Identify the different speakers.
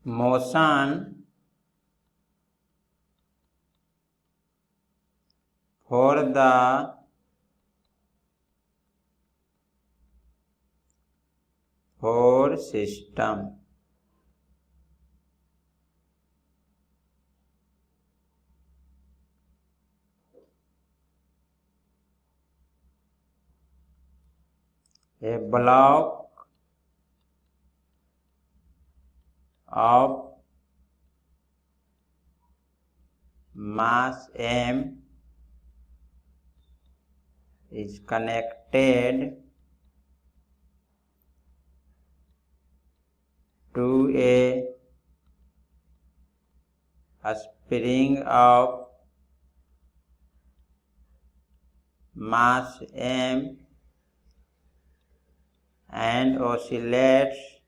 Speaker 1: motion for the whole system. A block of mass m is connected to a spring of mass m and oscillates